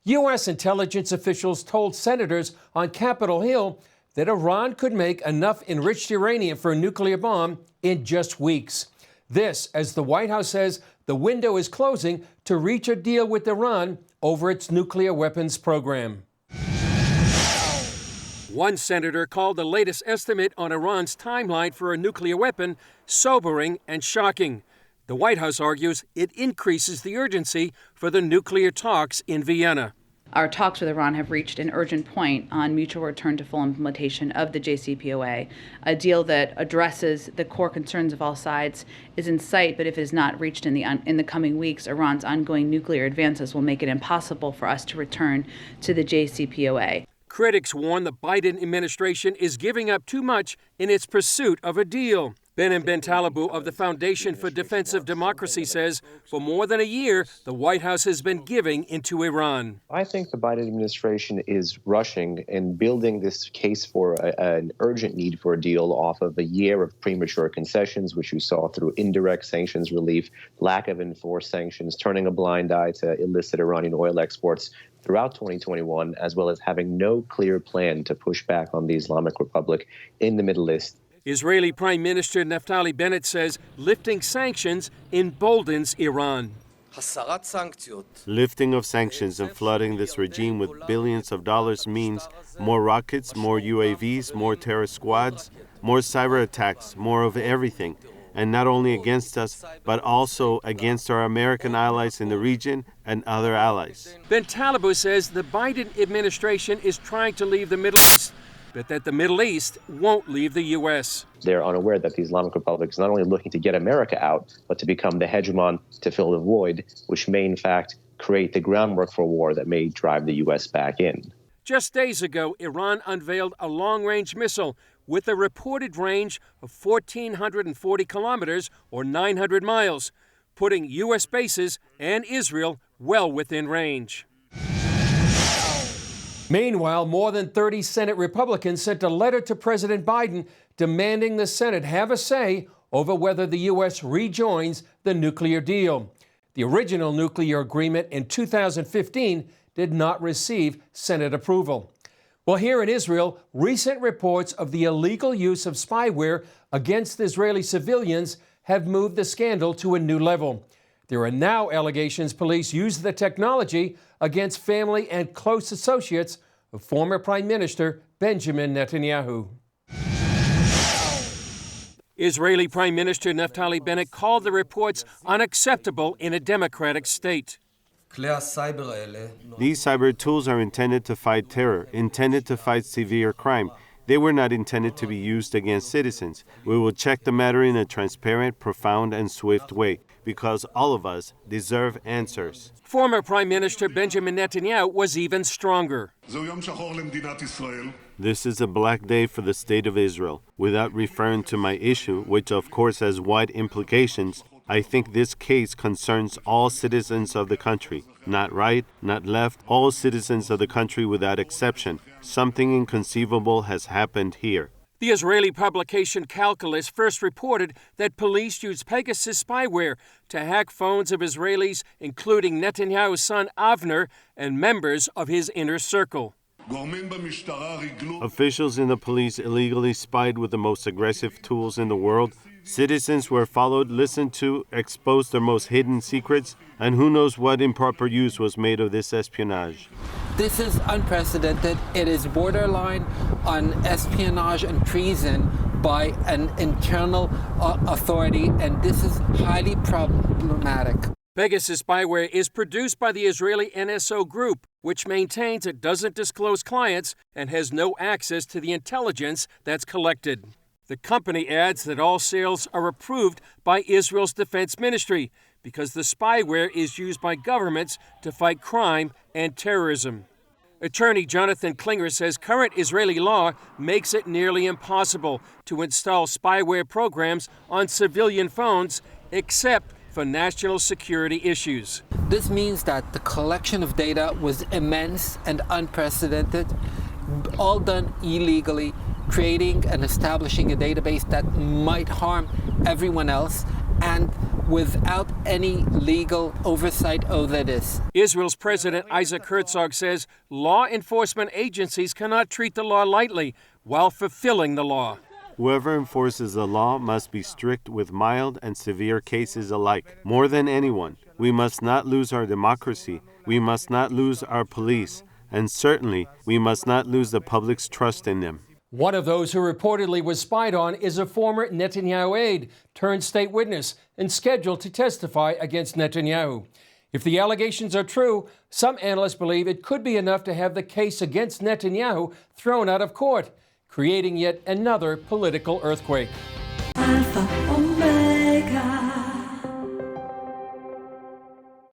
U.S. intelligence officials told senators on Capitol Hill that Iran could make enough enriched uranium for a nuclear bomb in just weeks. This, as the White House says the window is closing to reach a deal with Iran over its nuclear weapons program. One senator called the latest estimate on Iran's timeline for a nuclear weapon sobering and shocking. The White House argues it increases the urgency for the nuclear talks in Vienna. Our talks with Iran have reached an urgent point on mutual return to full implementation of the JCPOA. A deal that addresses the core concerns of all sides is in sight, but if it is not reached in the coming weeks, Iran's ongoing nuclear advances will make it impossible for us to return to the JCPOA. Critics warn the Biden administration is giving up too much in its pursuit of a deal. Benham Ben Taleblu of the Foundation for Defense of Democracy says for more than a year, the White House has been giving into Iran. I think the Biden administration is rushing and building this case for an urgent need for a deal off of a year of premature concessions, which you saw through indirect sanctions relief, lack of enforced sanctions, turning a blind eye to illicit Iranian oil exports throughout 2021, as well as having no clear plan to push back on the Islamic Republic in the Middle East. Israeli Prime Minister Naftali Bennett says lifting sanctions emboldens Iran. Lifting of sanctions and flooding this regime with billions of dollars means more rockets, more UAVs, more terror squads, more cyber attacks, more of everything. And not only against us, but also against our American allies in the region and other allies. Ben Taleblu says the Biden administration is trying to leave the Middle East, but that the Middle East won't leave the U.S. They're unaware that the Islamic Republic is not only looking to get America out, but to become the hegemon to fill the void, which may in fact create the groundwork for a war that may drive the U.S. back in. Just days ago, Iran unveiled a long-range missile with a reported range of 1,440 kilometers or 900 miles, putting U.S. bases and Israel well within range. Meanwhile, more than 30 Senate Republicans sent a letter to President Biden demanding the Senate have a say over whether the U.S. rejoins the nuclear deal. The original nuclear agreement in 2015 did not receive Senate approval. Well, here in Israel, recent reports of the illegal use of spyware against Israeli civilians have moved the scandal to a new level. There are now allegations police used the technology against family and close associates of former Prime Minister Benjamin Netanyahu. Israeli Prime Minister Naftali Bennett called the reports unacceptable in a democratic state. These cyber tools are intended to fight terror, intended to fight severe crime. They were not intended to be used against citizens. We will check the matter in a transparent, profound, and swift way, because all of us deserve answers. Former Prime Minister Benjamin Netanyahu was even stronger. This is a black day for the state of Israel. Without referring to my issue, which of course has wide implications, I think this case concerns all citizens of the country. Not right, not left, all citizens of the country without exception. Something inconceivable has happened here. The Israeli publication Calculus first reported that police used Pegasus spyware to hack phones of Israelis, including Netanyahu's son Avner and members of his inner circle. Officials in the police illegally spied with the most aggressive tools in the world. Citizens were followed, listened to, exposed their most hidden secrets, and who knows what improper use was made of this espionage. This is unprecedented. It is borderline on espionage and treason by an internal authority, and this is highly problematic. Pegasus spyware is produced by the Israeli NSO Group, which maintains it doesn't disclose clients and has no access to the intelligence that's collected. The company adds that all sales are approved by Israel's Defense Ministry because the spyware is used by governments to fight crime and terrorism. Attorney Jonathan Klinger says current Israeli law makes it nearly impossible to install spyware programs on civilian phones except for national security issues. This means that the collection of data was immense and unprecedented, all done illegally, creating and establishing a database that might harm everyone else, and without any legal oversight over this. Israel's President Isaac Herzog says law enforcement agencies cannot treat the law lightly while fulfilling the law. Whoever enforces the law must be strict with mild and severe cases alike. More than anyone, we must not lose our democracy, we must not lose our police, and certainly we must not lose the public's trust in them. One of those who reportedly was spied on is a former Netanyahu aide turned state witness and scheduled to testify against Netanyahu. If the allegations are true, some analysts believe it could be enough to have the case against Netanyahu thrown out of court, creating yet another political earthquake.